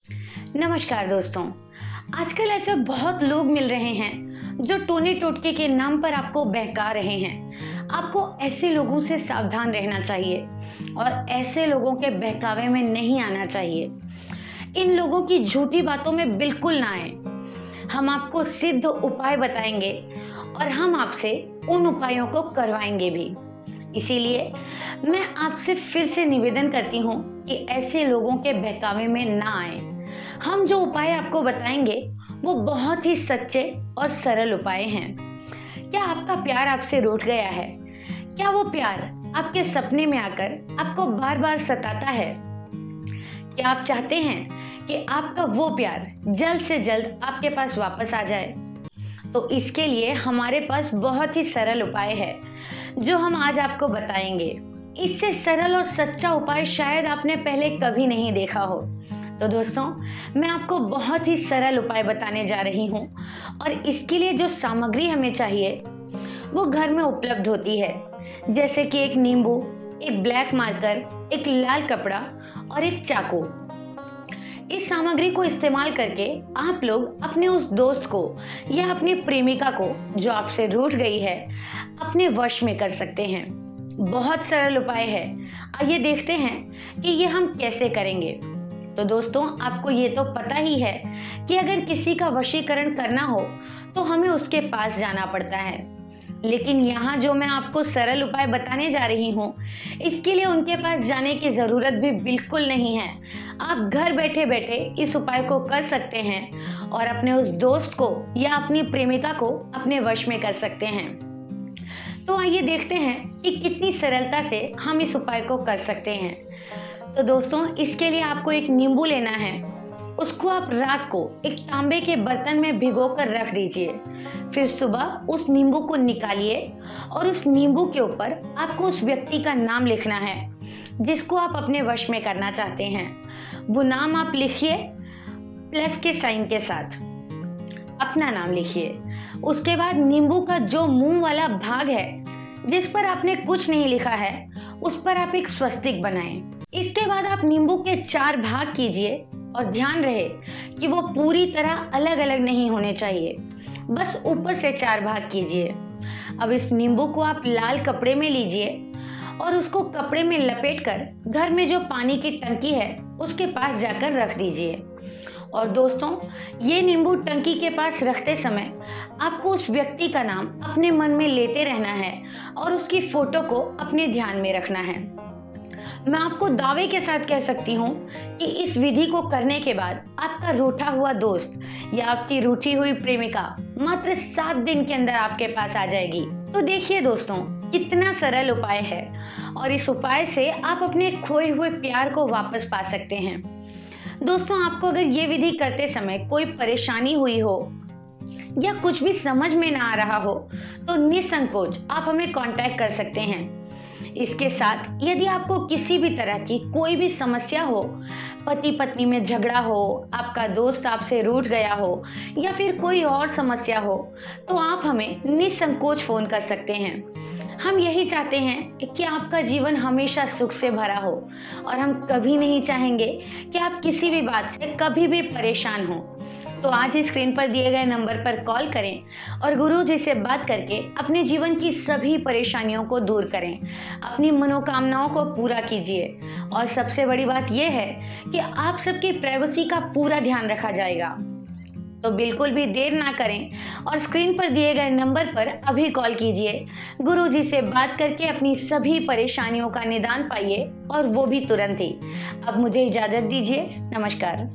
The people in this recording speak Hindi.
नमस्कार दोस्तों। आजकल ऐसे बहुत लोग मिल रहे हैं जो टोने टोटके के नाम पर आपको बहका रहे हैं। आपको ऐसे लोगों से सावधान रहना चाहिए और ऐसे लोगों के बहकावे में नहीं आना चाहिए। इन लोगों की झूठी बातों में बिल्कुल ना आए। हम आपको सिद्ध उपाय बताएंगे और हम आपसे उन उपायों को करवाएंगे भी। इसीलिए मैं आपसे फिर से निवेदन करती हूँ कि ऐसे लोगों के बहकावे में ना आए। हम जो उपाय आपको बताएंगे वो बहुत ही सच्चे और सरल उपाय हैं। क्या आपका प्यार आपसे रूठ गया है? क्या वो प्यार आपके सपने में आकर आपको बार बार सताता है? क्या आप चाहते हैं कि आपका वो प्यार जल्द से जल्द आपके पास वापस आ जाए? तो इसके लिए हमारे पास बहुत ही सरल उपाय है जो हम आज आपको बताएंगे। इससे सरल और सच्चा उपाय शायद आपने पहले कभी नहीं देखा हो। तो दोस्तों, मैं आपको बहुत ही सरल उपाय बताने जा रही हूँ और इसके लिए जो सामग्री हमें चाहिए वो घर में उपलब्ध होती है, जैसे कि एक नींबू, एक ब्लैक मार्कर, एक लाल कपड़ा और एक चाकू। इस सामग्री को इस्तेमाल करके आप लोग अपने उस दोस्त को या अपनी प्रेमिका को जो आपसे रूठ गई है अपने वश में कर सकते हैं। बहुत सरल उपाय है। आइए देखते हैं कि ये हम कैसे करेंगे। तो दोस्तों, आपको ये तो पता ही है कि अगर किसी का वशीकरण करना हो तो हमें उसके पास जाना पड़ता है, लेकिन यहाँ जो मैं आपको सरल उपाय बताने जा रही हूँ इसके लिए उनके पास जाने की ज़रूरत भी बिल्कुल नहीं है। आप घर बैठे बैठे इस उपाय को कर सकते हैं और अपने उस दोस्त को या अपनी प्रेमिका को अपने वश में कर सकते हैं। तो आइए देखते हैं कि कितनी सरलता से हम इस उपाय को कर सकते हैं। तो दोस्तों, इसके लिए आपको एक नींबू लेना है। उसको आप रात को एक तांबे के बर्तन में भिगोकर रख दीजिए। फिर सुबह उस नींबू को निकालिए और उस नींबू के ऊपर आपको उस व्यक्ति का नाम लिखना है जिसको आप अपने वश में करना चाहते हैं। वो नाम आप लिखिए प्लस के साइन के साथ, अपना नाम लिखिए। उसके बाद नींबू का जो मुंह वाला भाग है जिस पर आपने कुछ नहीं लिखा है उस पर आप एक स्वस्तिक बनाएं। इसके बाद आप नींबू के 4 भाग कीजिए और ध्यान रहे कि वो पूरी तरह अलग अलग नहीं होने चाहिए, बस ऊपर से 4 भाग कीजिए। अब इस नींबू को आप लाल कपड़े में लीजिए और उसको कपड़े में लपेटकर घर में जो पानी की टंकी है उसके पास जाकर रख दीजिए। और दोस्तों, ये नींबू टंकी के पास रखते समय आपको उस व्यक्ति का नाम अपने मन में लेते रहना है और उसकी फोटो को अपने ध्यान में रखना है। मैं आपको दावे के साथ कह सकती हूँ कि इस विधि को करने के बाद आपका रूठा हुआ दोस्त या आपकी रूठी हुई प्रेमिका मात्र 7 दिन के अंदर आपके पास आ जाएगी। तो देखिए दोस्तों, कितना सरल उपाय है और इस उपाय से आप अपने खोए हुए प्यार को वापस पा सकते हैं। दोस्तों, आपको अगर ये विधि करते समय कोई परेशानी हुई हो या कुछ भी समझ में ना आ रहा हो तो निसंकोच आप हमें कांटेक्ट कर सकते हैं। इसके साथ यदि आपको किसी भी तरह की कोई भी समस्या हो, पति पत्नी में झगड़ा हो, आपका दोस्त आपसे रूठ गया हो या फिर कोई और समस्या हो, तो आप हमें निसंकोच फोन कर सकते हैं। हम यही चाहते हैं कि आपका जीवन हमेशा सुख से भरा हो और हम कभी नहीं चाहेंगे कि आप किसी भी बात से कभी भी परेशान हो। तो आज ही स्क्रीन पर दिए गए नंबर पर कॉल करें और गुरुजी से बात करके अपने जीवन की सभी परेशानियों को दूर करें, अपनी मनोकामनाओं को पूरा कीजिए। और सबसे बड़ी बात यह है कि आप सबकी प्राइवेसी का पूरा ध्यान रखा जाएगा। तो बिल्कुल भी देर ना करें और स्क्रीन पर दिए गए नंबर पर अभी कॉल कीजिए। गुरुजी से बात करके अपनी सभी परेशानियों का निदान पाइए और वो भी तुरंत ही। अब मुझे इजाजत दीजिए। नमस्कार।